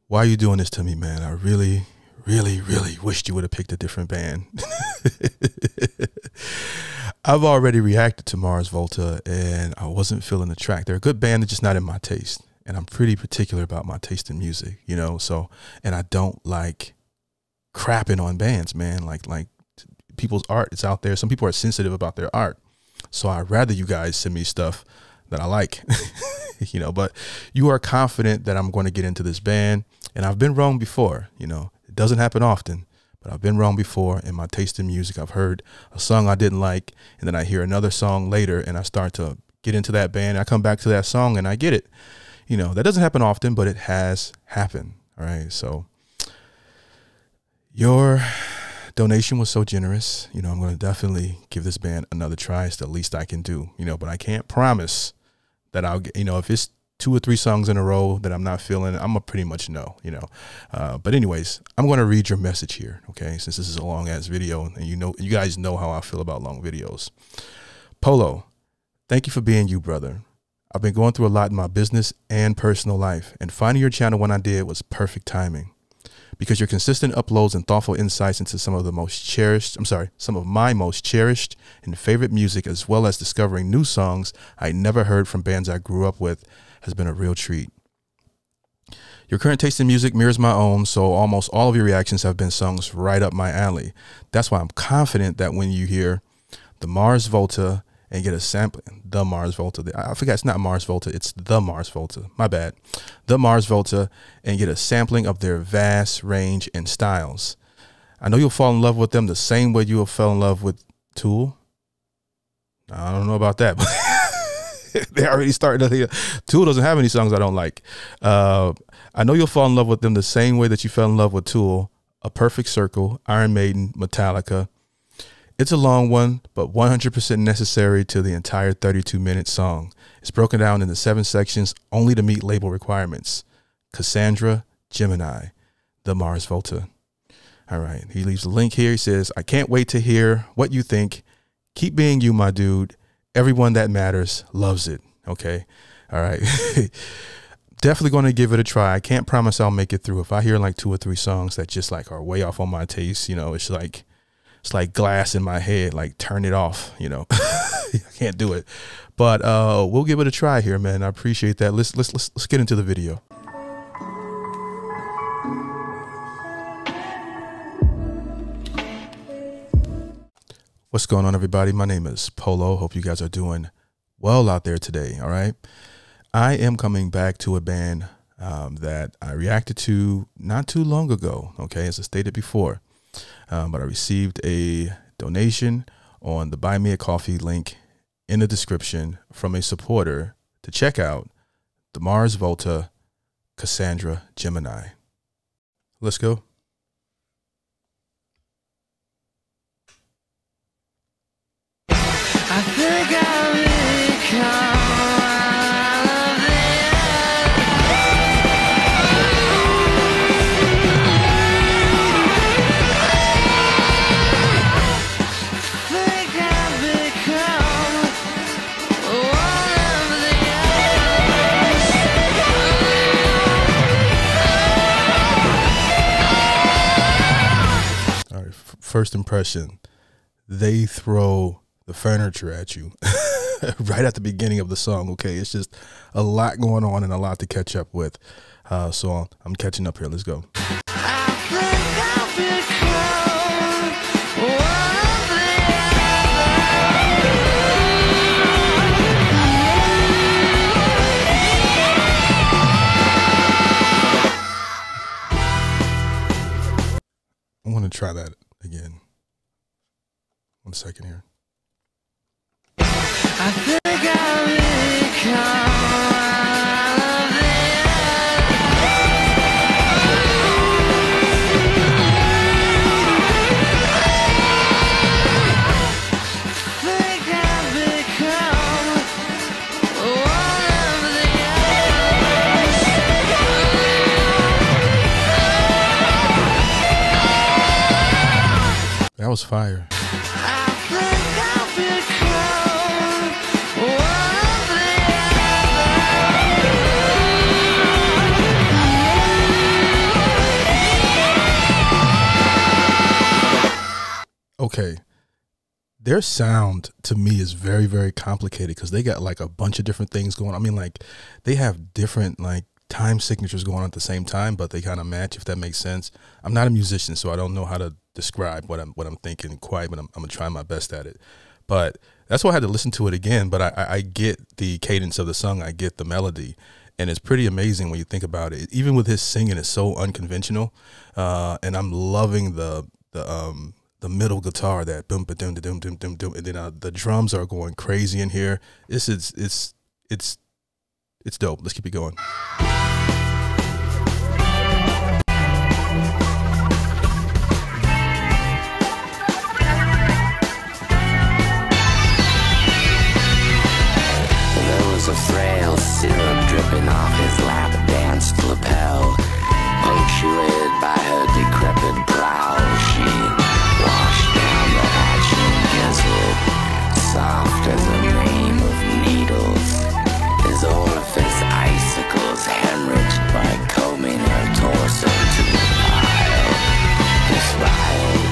why are you doing this to me, man? I really, really, really wished you would have picked a different band. I've already reacted to Mars Volta, and I wasn't feeling the track. They're a good band, they're just not in my taste. And I'm pretty particular about my taste in music, you know? So, and I don't like crapping on bands, man. Like people's art is out there. Some people are sensitive about their art. So I'd rather you guys send me stuff that I like, you know, but you are confident that I'm going to get into this band. And I've been wrong before, you know, it doesn't happen often, but I've been wrong before in my taste in music. I've heard a song I didn't like, and then I hear another song later and I start to get into that band. I come back to that song and I get it. You know, that doesn't happen often, but it has happened. All right. So your donation was so generous. You know, I'm going to definitely give this band another try. It's the least I can do, you know, but I can't promise that I'll get, you know, if it's 2 or 3 songs in a row that I'm not feeling, I'm gonna pretty much know, you know. But anyways, I'm going to read your message here. Okay. Since this is a long ass video and you know, you guys know how I feel about long videos. Polo, thank you for being you, brother. I've been going through a lot in my business and personal life, and finding your channel when I did was perfect timing, because your consistent uploads and thoughtful insights into some of my most cherished and favorite music, as well as discovering new songs I never heard from bands I grew up with, has been a real treat. Your current taste in music mirrors my own, so almost all of your reactions have been songs right up my alley. That's why I'm confident that when you hear the Mars Volta and get a sampling, the Mars Volta, I forgot it's not Mars Volta, it's the Mars Volta, my bad. The Mars Volta, and get a sampling of their vast range and styles. I know you'll fall in love with them the same way you will fell in love with Tool. I don't know about that, but they already started to hear. Tool doesn't have any songs I don't like. I know you'll fall in love with them the same way that you fell in love with Tool, A Perfect Circle, Iron Maiden, Metallica. It's a long one, but 100% necessary to the entire 32-minute song. It's broken down into 7 sections only to meet label requirements. Cassandra, Gemini, the Mars Volta. All right. He leaves a link here. He says, I can't wait to hear what you think. Keep being you, my dude. Everyone that matters loves it. Okay. All right. Definitely going to give it a try. I can't promise I'll make it through. If I hear like 2 or 3 songs that just like are way off on my taste, you know, it's like glass in my head, like turn it off, you know. I can't do it, but we'll give it a try here, man. I appreciate that. Let's get into the video. What's going on, everybody? My name is Polo. Hope you guys are doing well out there today. All right. I am coming back to a band that I reacted to not too long ago. Okay. As I stated before. But I received a donation on the Buy Me a Coffee link in the description from a supporter to check out the Mars Volta, Cassandra, Gemini. Let's go. I think I'll become first impression, they throw the furniture at you right at the beginning of the song. Okay, it's just a lot going on and a lot to catch up with. So I'm catching up here. Let's go. I want to try that again. 1 second here. I think I'll become That was fire. okay, their sound to me is very, very complicated because they got like a bunch of different things going on. I mean, like they have different like time signatures going on at the same time, but they kind of match, if that makes sense. I'm not a musician, so I don't know how to describe what I'm thinking quite, but I'm gonna try my best at it. But that's why I had to listen to it again. But I get the cadence of the song, I get the melody, and it's pretty amazing when you think about it. Even with his singing, it's so unconventional, and I'm loving the middle guitar, that boom ba dum da dum dum dum dum, and then the drums are going crazy in here. It's dope. Let's keep it going. A frail syrup dripping off his lap danced lapel, punctuated by her decrepit brow. She washed down the hatching gizzard, soft as a name of needles. His orifice icicles hemorrhaged by combing her torso to the pile. Inspired,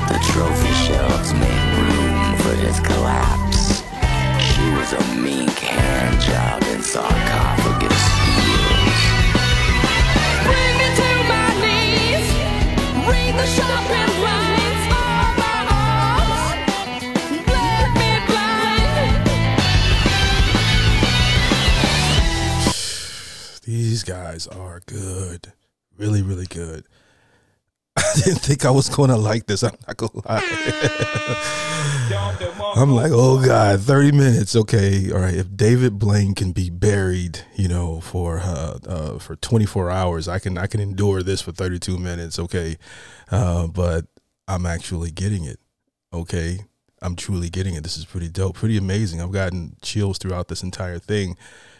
the trophy shelves made room for his collapse. She was a mink hand job in sarcophagus heels. Bring me to my knees. Read the shopping lines on my arms. Let me blind. These guys are good. Really, really good. I didn't think I was going to like this. I'm not going to lie. I'm like, oh God, 30 minutes. Okay. All right. If David Blaine can be buried, you know, for 24 hours, I can endure this for 32 minutes. Okay. But I'm actually getting it. Okay. I'm truly getting it. This is pretty dope. Pretty amazing. I've gotten chills throughout this entire thing.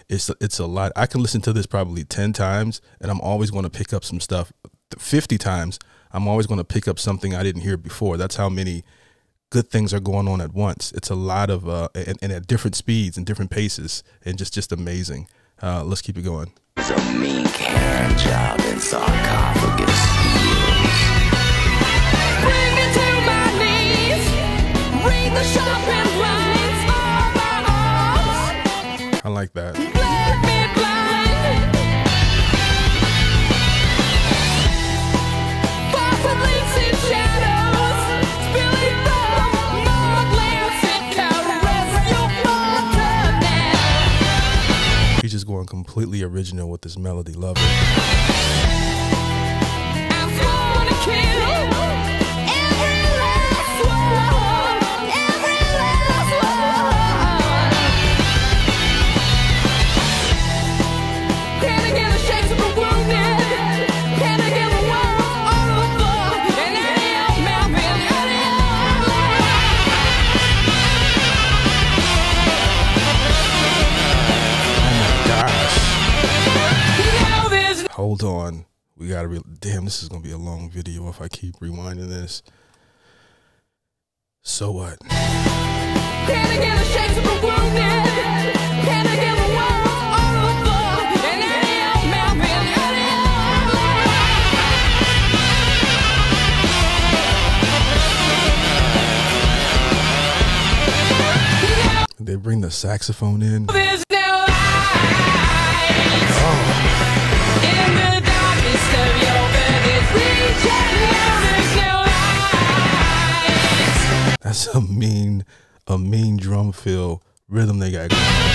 It's a lot. I can listen to this probably 10 times and I'm always going to pick up some stuff. 50 times. I'm always going to pick up something I didn't hear before. That's how many good things are going on at once. It's a lot of and at different speeds and different paces, and just amazing. Let's keep it going. It's a mink hand job in sarcophagus heels. Bring me to my knees. Read the shopping lines on my arms. I like that. Let me blind. He's just going completely original with this melody. Love it. Hold on. We got to damn, this is going to be a long video if I keep rewinding this. So what? They bring the saxophone in. That's a mean drum fill rhythm they got going on.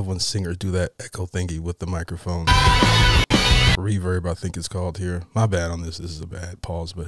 When singers do that echo thingy with the microphone. Reverb, I think it's called here. My bad on this. This is a bad pause, but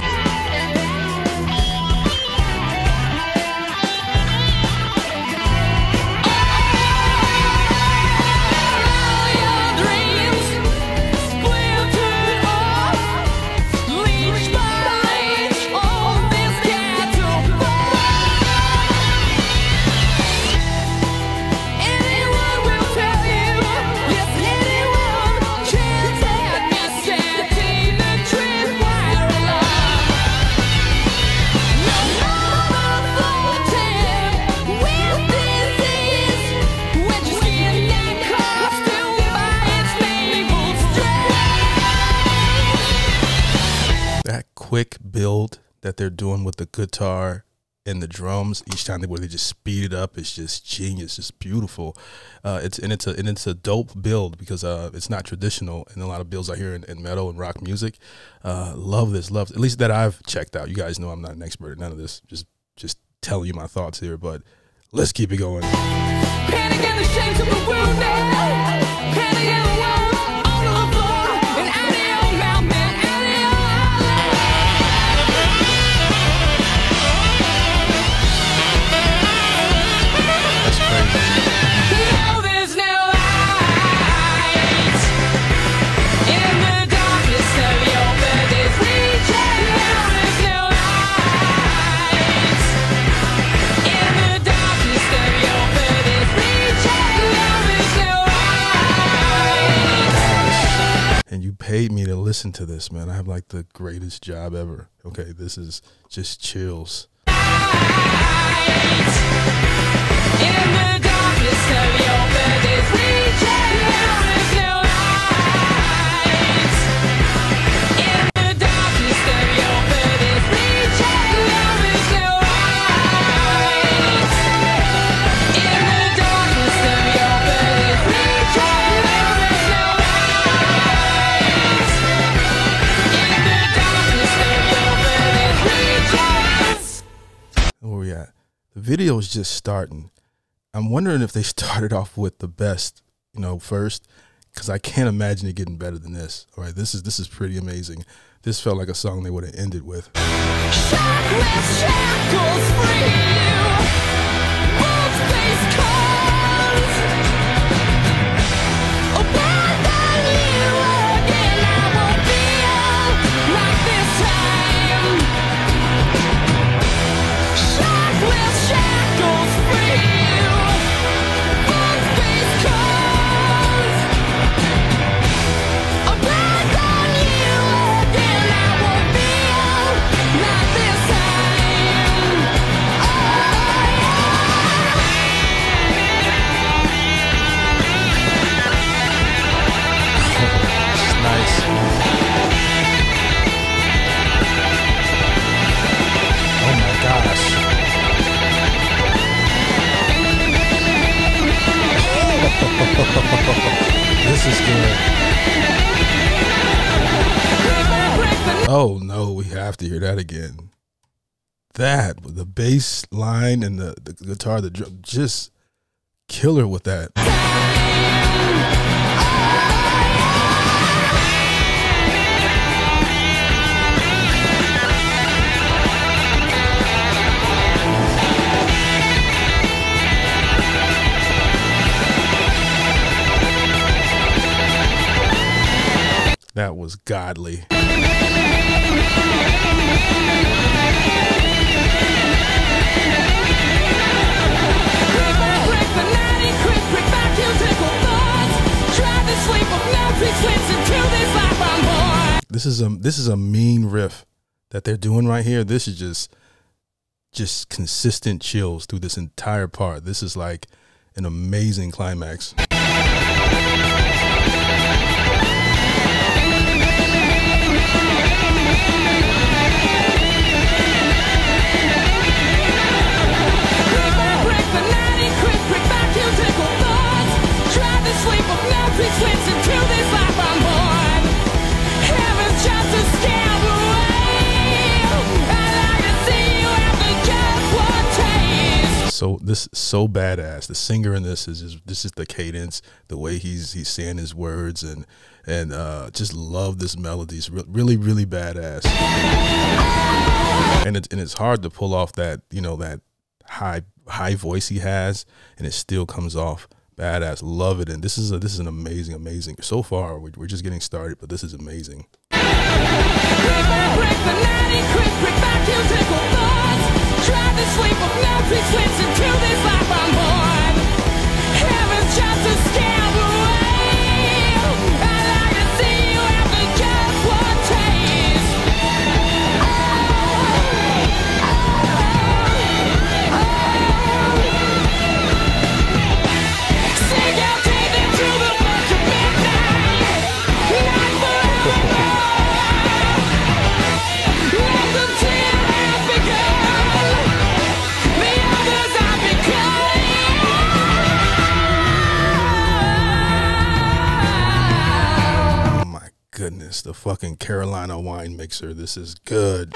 quick build that they're doing with the guitar and the drums each time where they just speed it up. It's just genius, just beautiful. It's a dope build because it's not traditional in a lot of builds I hear in metal and rock music. Love this, at least that I've checked out. You guys know I'm not an expert at none of this. Just telling you my thoughts here, but let's keep it going. Panic and the shame to the wound now. Panic and the wound all on the floor. And out of your mouth, man, out of your That's crazy. no, there's no light in the darkness of your furthest region. Now there's no light in the darkness of your furthest region. Now there's no light. And you paid me to listen to this, man. I have like the greatest job ever. Okay, this is just chills. In the darkness of your furthest region, now there's no light. In the darkness of your furthest region, now there's no light. In the darkness of your furthest region, now there's no light. In the darkness of your furthest regions. Where we at? The video is just starting. I'm wondering if they started off with the best, first, because I can't imagine it getting better than this. All right, this is pretty amazing. This felt like a song they would have ended with. Shackless shackles free you. Both face calls. Abandon you again. I won't feel like this time. Shackless shackles free you. Both face calls. Abandon you again. I won't feel like this time. Oh, It's nice. Oh my gosh. This is good. Oh no, we have to hear that again. That with the bass line and the guitar, the drum, just killer with that. That was godly. This is a mean riff that they're doing right here. This is just consistent chills through this entire part. This is like an amazing climax. So this is so badass. The singer in this is the cadence, the way he's saying his words, and just love this melody. It's really badass. And it's hard to pull off that that high voice he has, and it still comes off badass. Love it. And this is an amazing. So far we're just getting started, but this is amazing. Try to sleep with no pretense until this life I'm born. Heaven's just a scam away. I'd like to see you after just one taste. Sing out, take it to the verge of midnight. Not forever. the fucking Carolina wine mixer. This is good.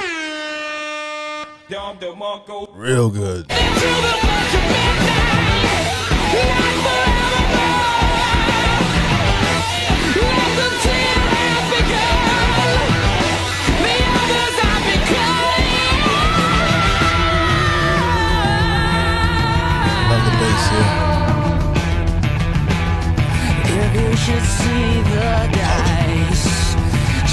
Real good. Love the bass here. If you should see the dice,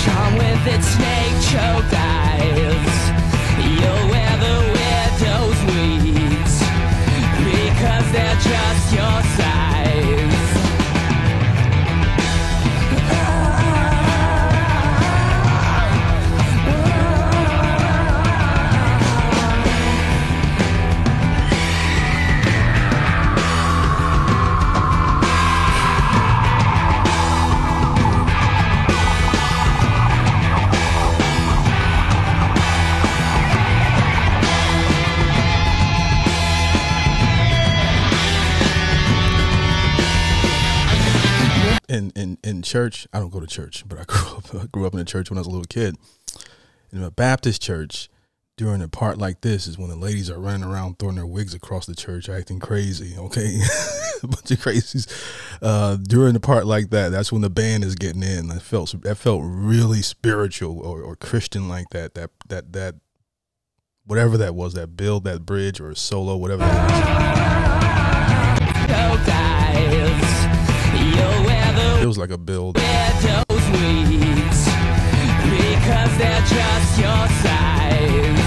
charm with its snake choke eyes, you'll wear the widow's weeds, because they're just your size. In church, I don't go to church, but I grew up in a church when I was a little kid. In a Baptist church, during a part like this is when the ladies are running around throwing their wigs across the church, acting crazy. Okay, a bunch of crazies. During the part like that, that's when the band is getting in. That felt really spiritual or Christian like that. That whatever that was, that build, that bridge or solo, whatever that was. It was like a build. Those weeds, because they're just your size.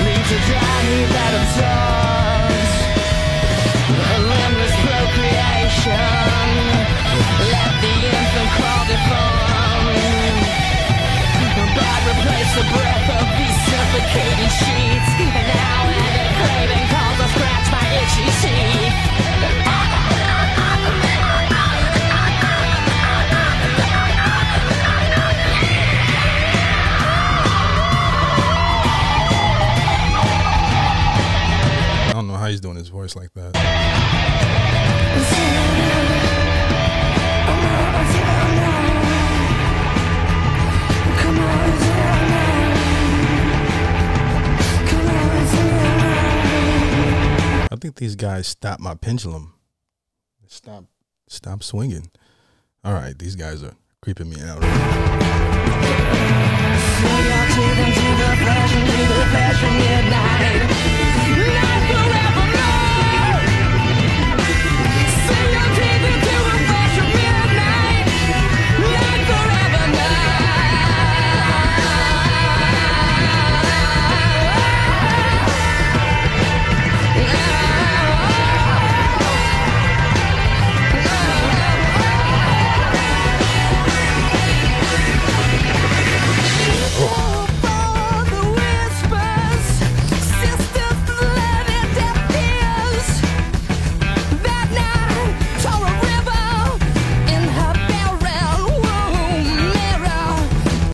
Leads a dry heat that absorbs a limbless procreation. Let the infant crawl deformed. God replace the breath of these suffocating sheets. And now any craving calls to scratch my itchy teeth. I don't know how he's doing his voice like that. I think these guys stopped my pendulum. Stop swinging. All right, these guys are creeping me out.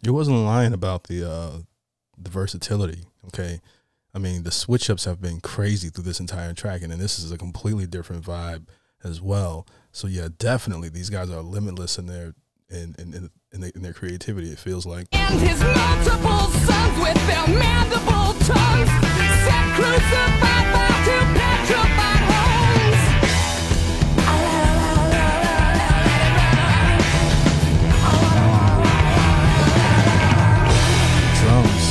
It wasn't lying about the versatility. Okay, I mean the switch ups have been crazy through this entire track, and then this is a completely different vibe as well. So yeah, definitely these guys are limitless in their in their creativity. It feels like. And his multiple sons with their mandible tongues set crucified by two petrified homes. Drums.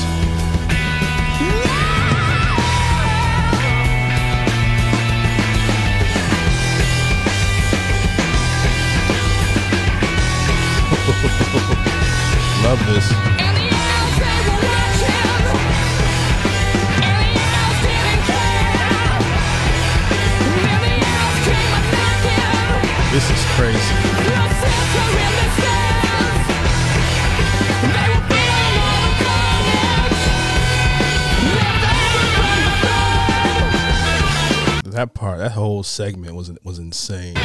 Love this. And the owls, they were watching. And the owls didn't care. And the owls came a knocking. This is crazy. That part, that whole segment was insane.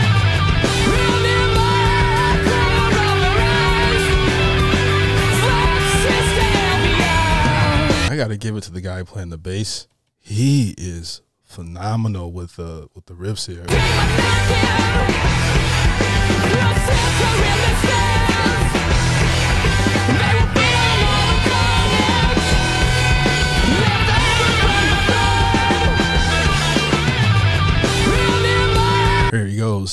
I gotta give it to the guy playing the bass. He is phenomenal with the riffs here. Here he goes.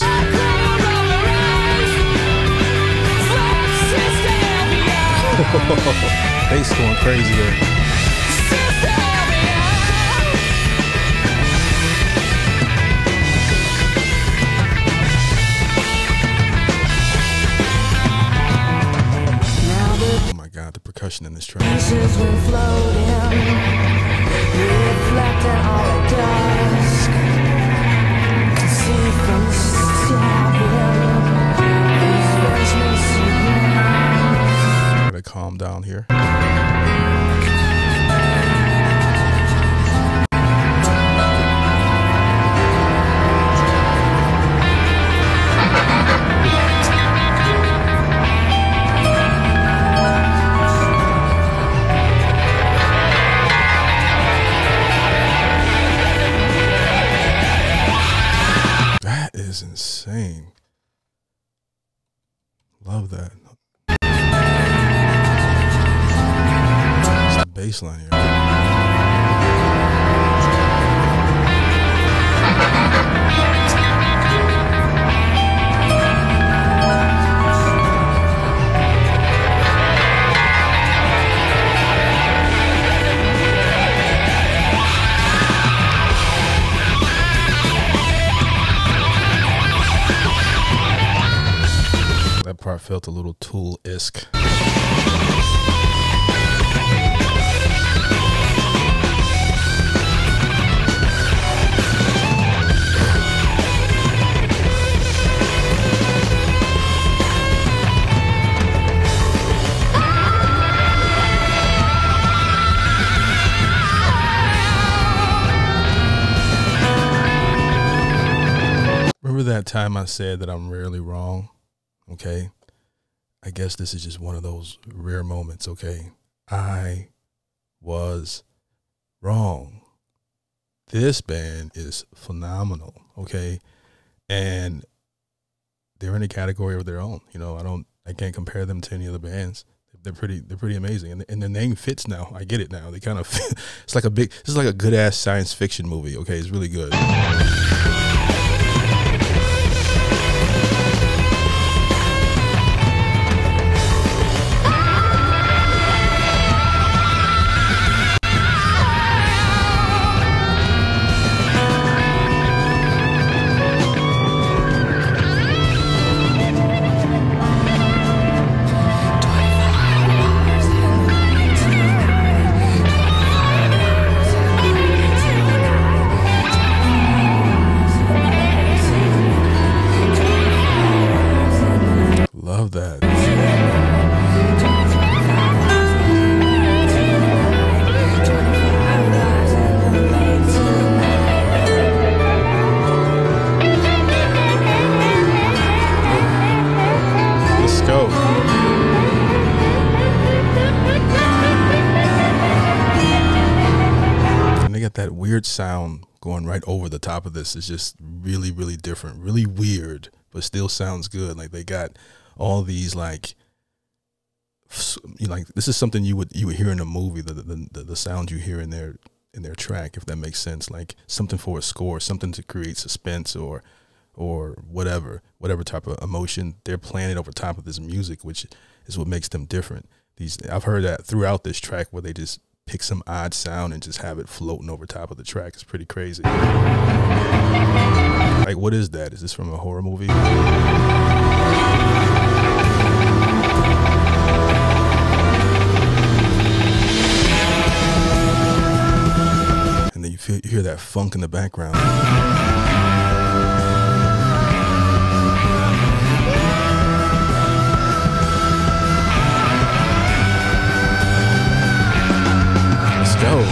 Bass going crazy there. Oh my God, the percussion in this track. Gotta calm down here. That is insane. Love that. It's the bass line here. That part felt a little Tool-esque. Remember that time I said that I'm rarely wrong? Okay, I guess this is just one of those rare moments. Okay, I was wrong. This band is phenomenal. Okay, and they're in a category of their own. You know, I can't compare them to any other bands. They're pretty amazing, and the name fits now. I get it now. They kind of it's like this is like a good ass science fiction movie. Okay, it's really good. Love that. Let's go. And they got that weird sound going right over the top of this. It's just really, really different, really weird, but still sounds good. Like they got all these like this is something you would hear in a movie. The sound you hear in their track, if that makes sense. Like something for a score, something to create suspense or whatever type of emotion. They're playing it over top of this music, which is what makes them different. I've heard that throughout this track where they just pick some odd sound and just have it floating over top of the track. It's pretty crazy. Like, what is that? Is this from a horror movie? And then you hear that funk in the background. Let's go.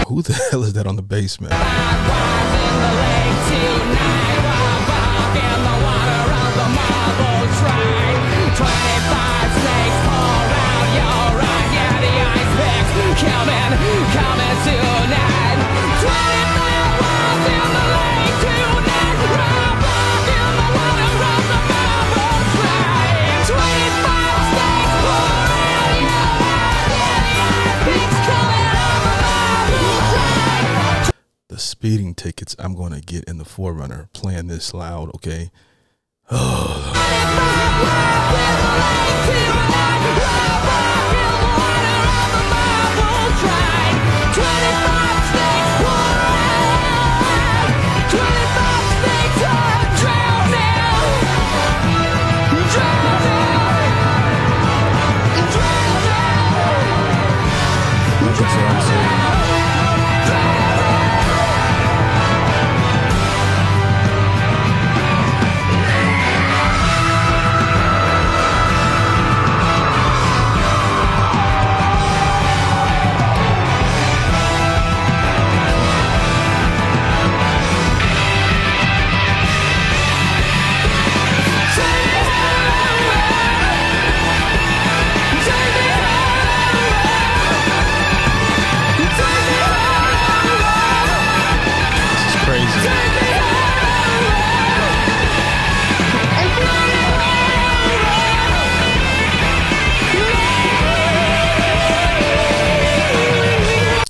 Who the hell is that on the bass, man? The speeding tickets I'm going to get in the Forerunner playing this loud, okay? Oh. That's what I'm saying.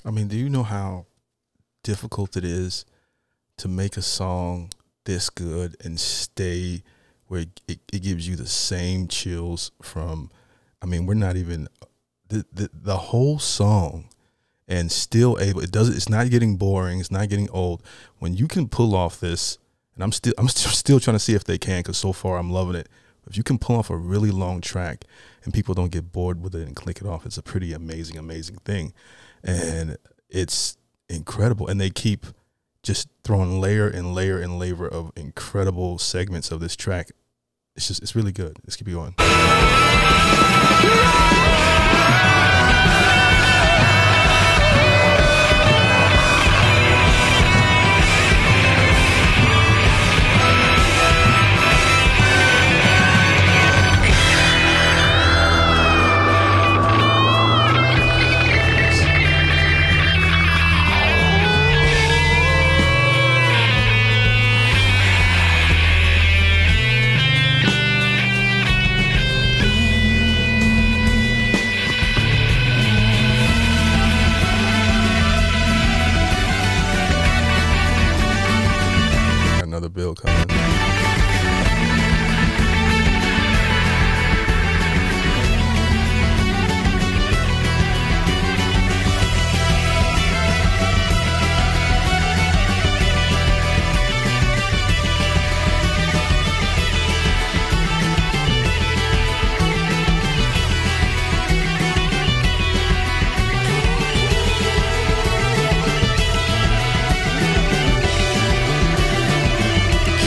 I mean, do you know how difficult it is to make a song this good and stay where it gives you the same chills from, I mean, we're not even the whole song, and still able, it's not getting boring, it's not getting old. When you can pull off this, and I'm still trying to see if they can, because so far I'm loving it. If you can pull off a really long track and people don't get bored with it and click it off, it's a pretty amazing thing. And it's incredible. And they keep just throwing layer and layer and layer of incredible segments of this track. It's really good. Let's keep it going. Another bill coming.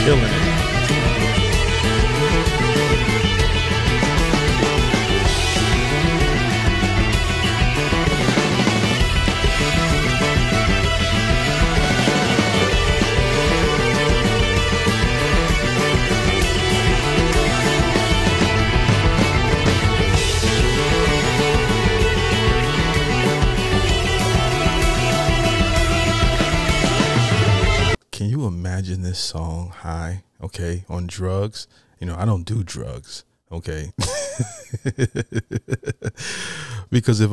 Killing it. Can you imagine this song high, okay, on drugs? You know, I don't do drugs, okay? Because if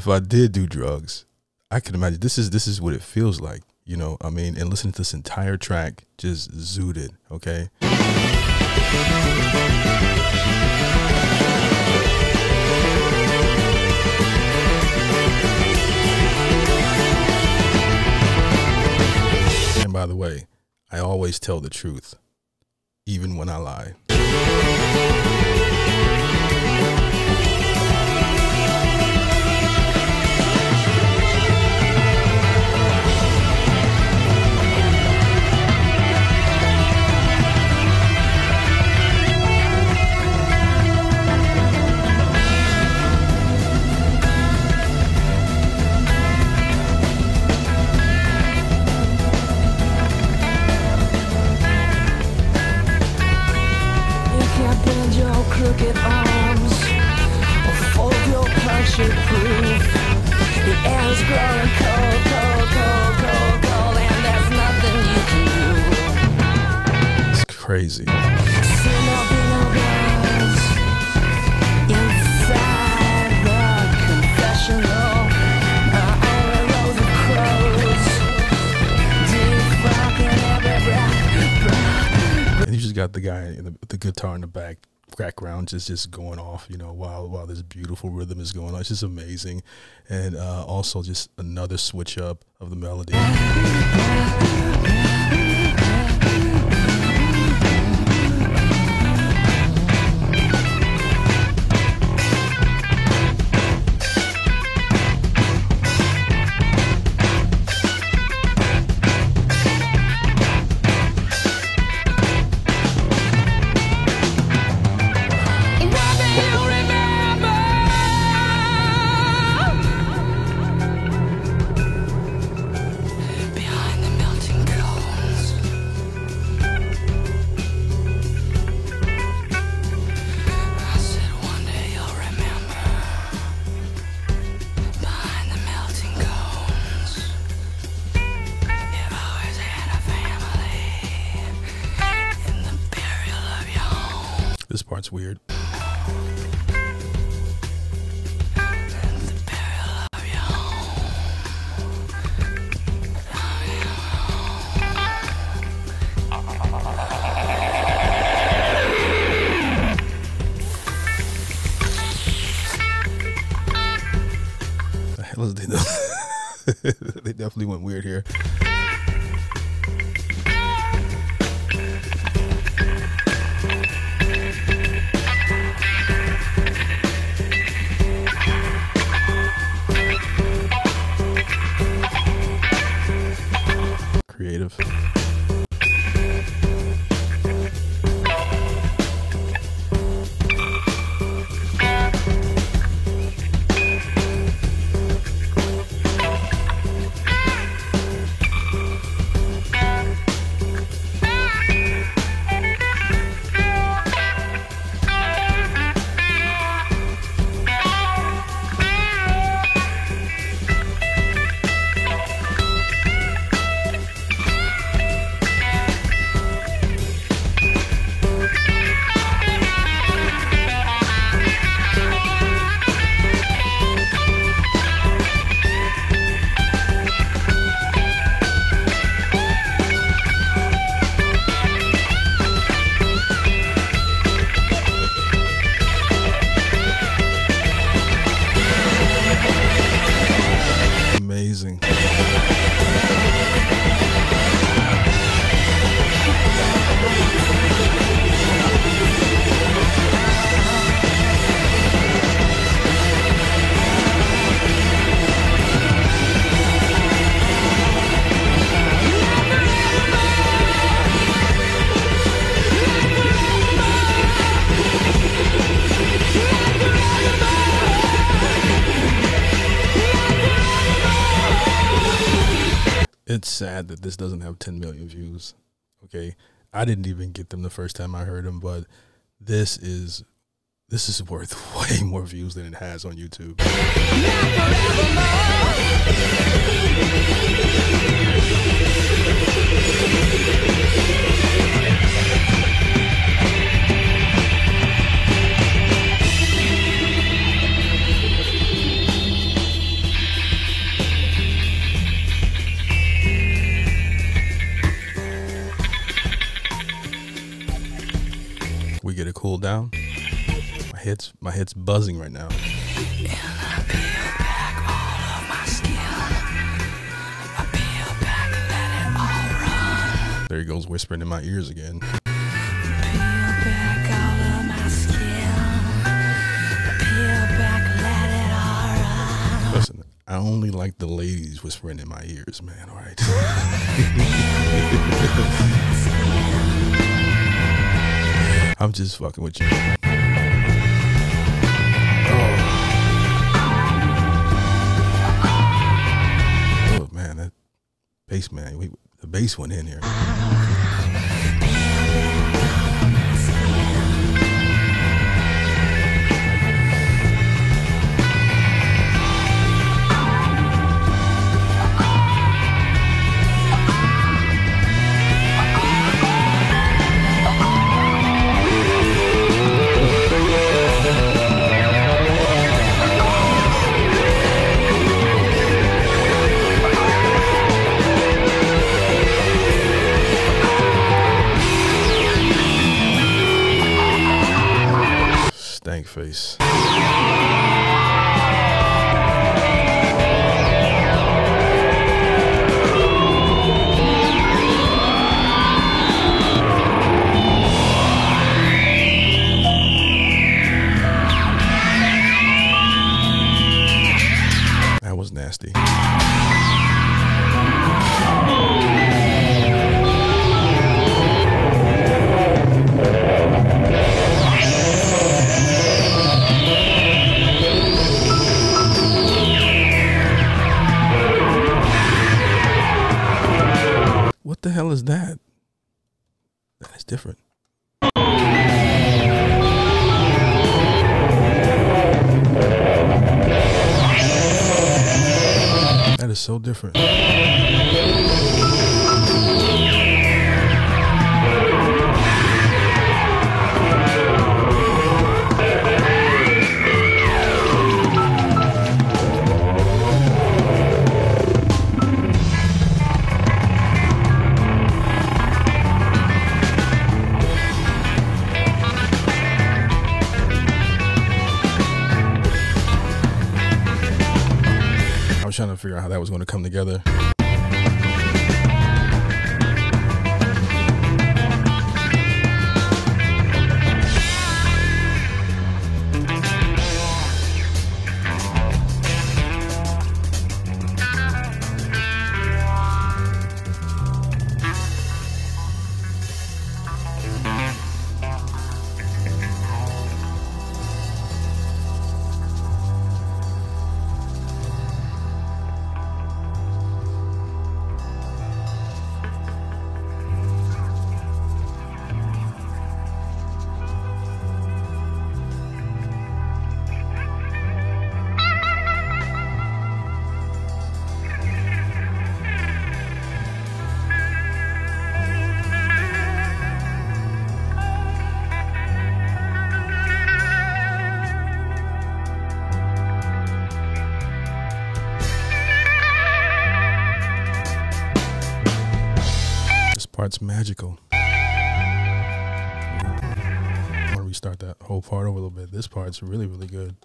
I did do drugs, I can imagine this is what it feels like, you know, I mean, and listening to this entire track just zooted, okay? And by the way, I always tell the truth, even when I lie. crazy. And you just got the guy in the guitar in the background just going off, you know, while this beautiful rhythm is going on. It's just amazing. And also just another switch up of the melody. This part's weird. The hell is they? They definitely went weird here. Creative. Amazing. It's sad that this doesn't have 10 million views. Okay, I didn't even get them the first time I heard them, but this is worth way more views than it has on YouTube. We get it cooled down. My head's buzzing right now. There he goes whispering in my ears again. Listen, I only like the ladies whispering in my ears, man. All right. I'm just fucking with you. Oh man, that bass, man. The bass went in here. bass. That was nasty. What the hell is that? That is different. That is so different. I was trying to figure out how that was going to come together. Part's magical. I want to restart that whole part over a little bit. This part's really, really good.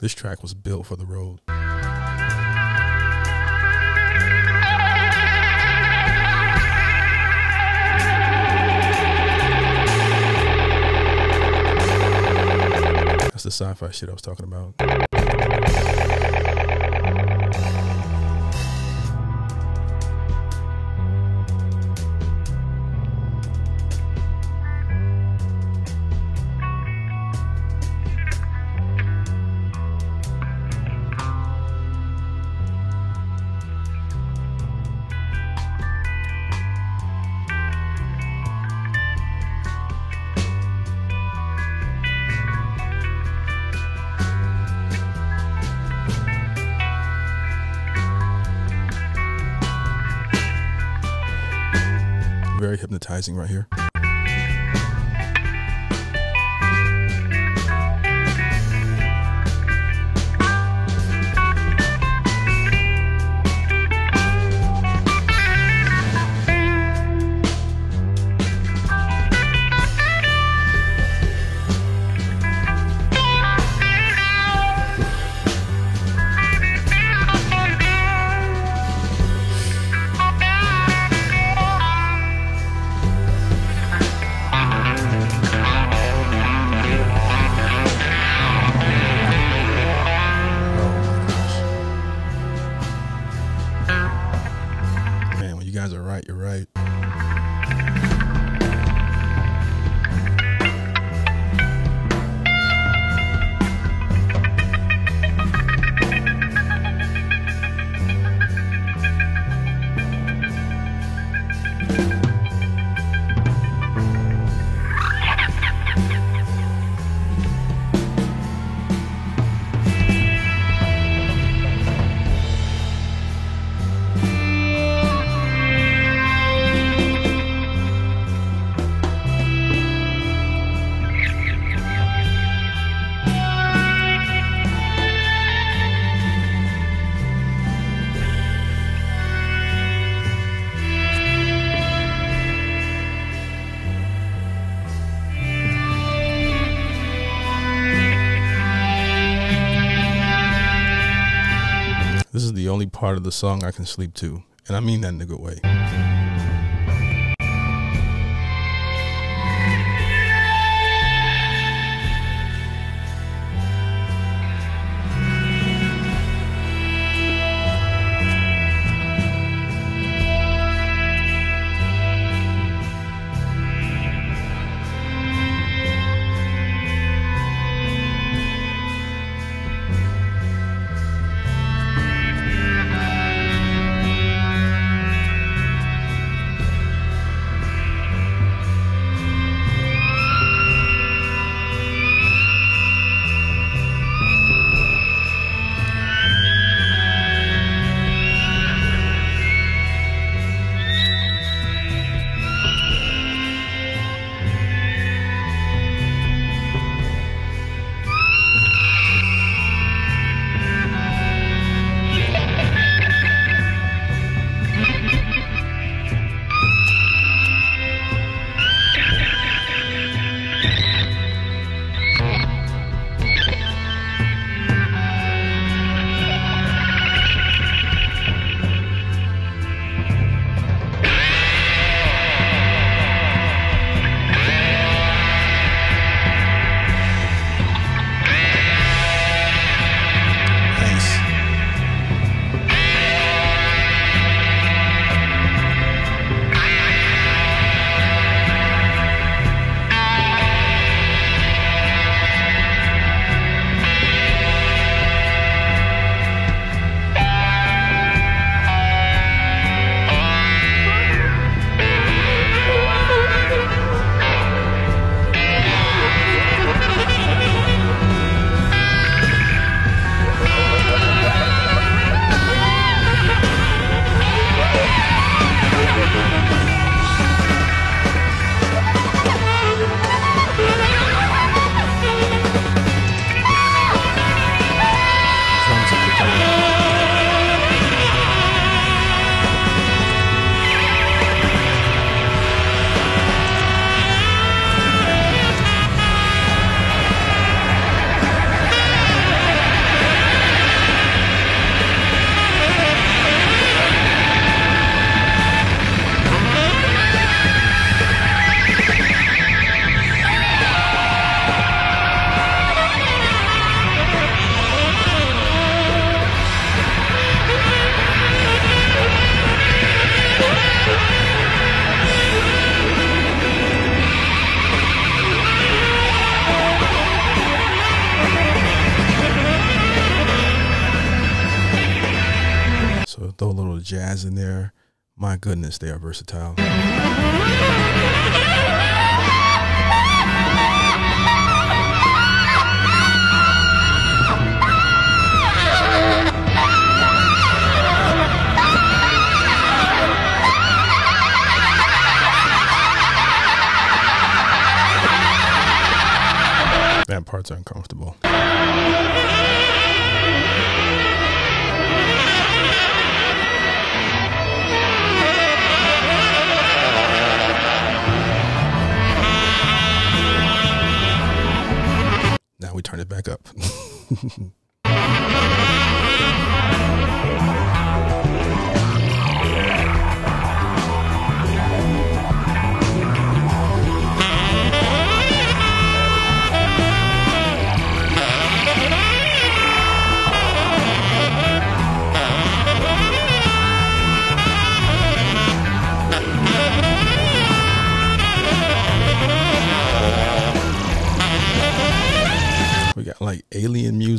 This track was built for the road. That's the sci-fi shit I was talking about. Very hypnotizing right here. You guys are right. You're right. This is the only part of the song I can sleep to, and I mean that in a good way. Throw a little jazz in there. My goodness, they are versatile. That part's uncomfortable. Now we turn it back up.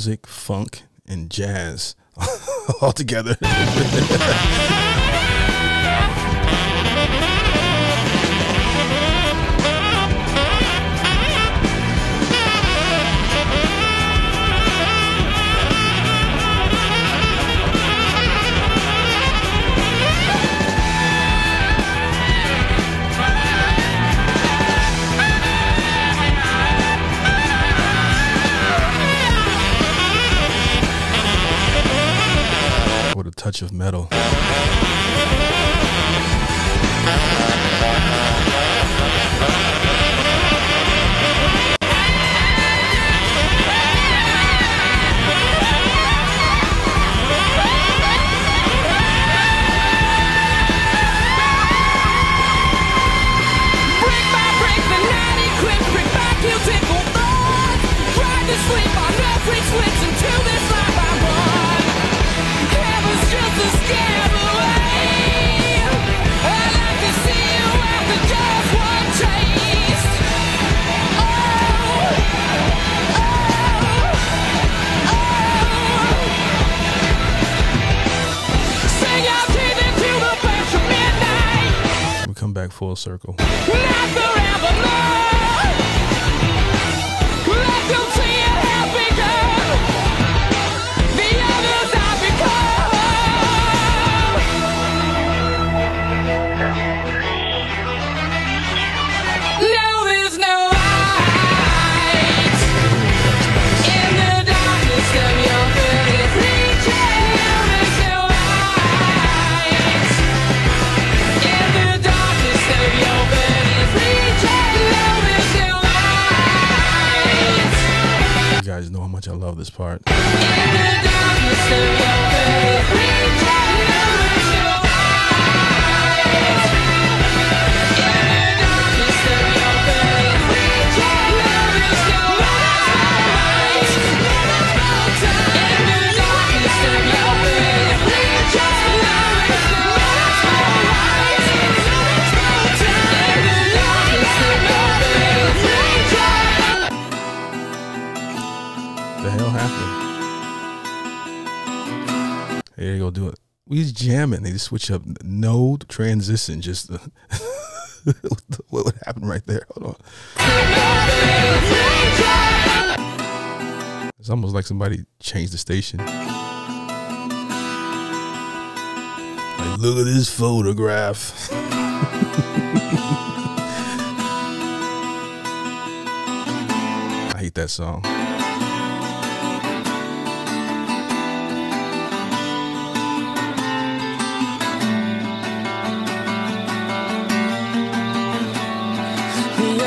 music, funk, and jazz all together. With a touch of metal. Come back full circle. You guys know how much I love this part. The hell happened? There you go, do it. We just jamming. They just switch up node transition. Just what would happen right there? Hold on. It's almost like somebody changed the station. Like, look at this photograph. I hate that song.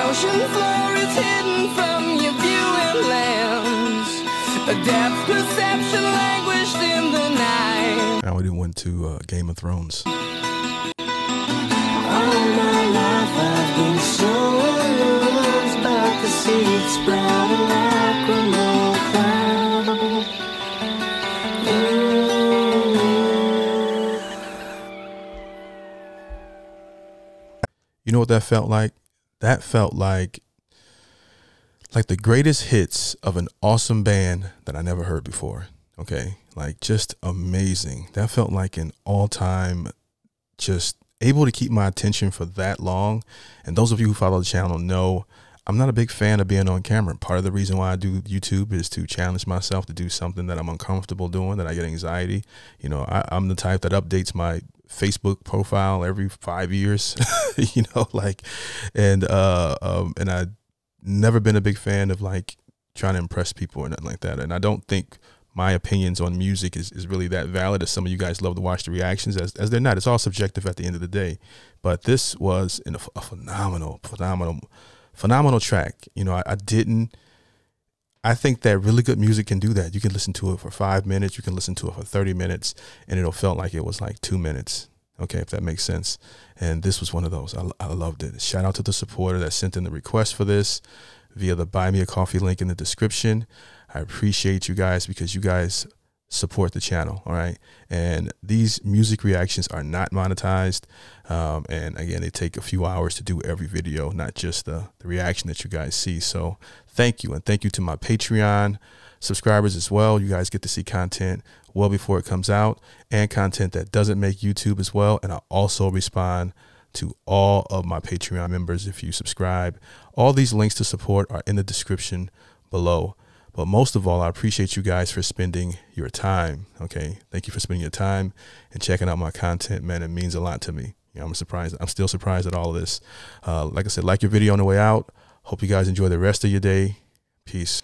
Ocean floor is hidden from your viewing lens. A depth perception languished in the night. Now we didn't went to Game of Thrones. All my life I've been so alone, but the seeds sprout like a no cloud. You know what that felt like? That felt like the greatest hits of an awesome band that I never heard before. Okay, like just amazing. That felt like an all-time, just able to keep my attention for that long. And those of you who follow the channel know I'm not a big fan of being on camera. Part of the reason why I do YouTube is to challenge myself to do something that I'm uncomfortable doing, that I get anxiety. You know, I'm the type that updates my Facebook profile every 5 years, you know, like, and I've never been a big fan of like trying to impress people or nothing like that. And I don't think my opinions on music is really that valid as some of you guys love to watch the reactions, as they're not. It's all subjective at the end of the day. But this was a phenomenal track. You know, I think that really good music can do that. You can listen to it for 5 minutes. You can listen to it for 30 minutes, and it'll feel like it was like 2 minutes. Okay, if that makes sense. And this was one of those. I loved it. Shout out to the supporter that sent in the request for this via the Buy Me a Coffee link in the description. I appreciate you guys because you guys support the channel. All right. And these music reactions are not monetized. And again, they take a few hours to do every video, not just the reaction that you guys see. So thank you. And thank you to my Patreon subscribers as well. You guys get to see content well before it comes out, and content that doesn't make YouTube as well. And I also respond to all of my Patreon members if you subscribe. All these links to support are in the description below. But most of all, I appreciate you guys for spending your time. Okay. Thank you for spending your time and checking out my content, man. It means a lot to me. You know, I'm still surprised at all of this. Like I said, like your video on the way out. Hope you guys enjoy the rest of your day. Peace.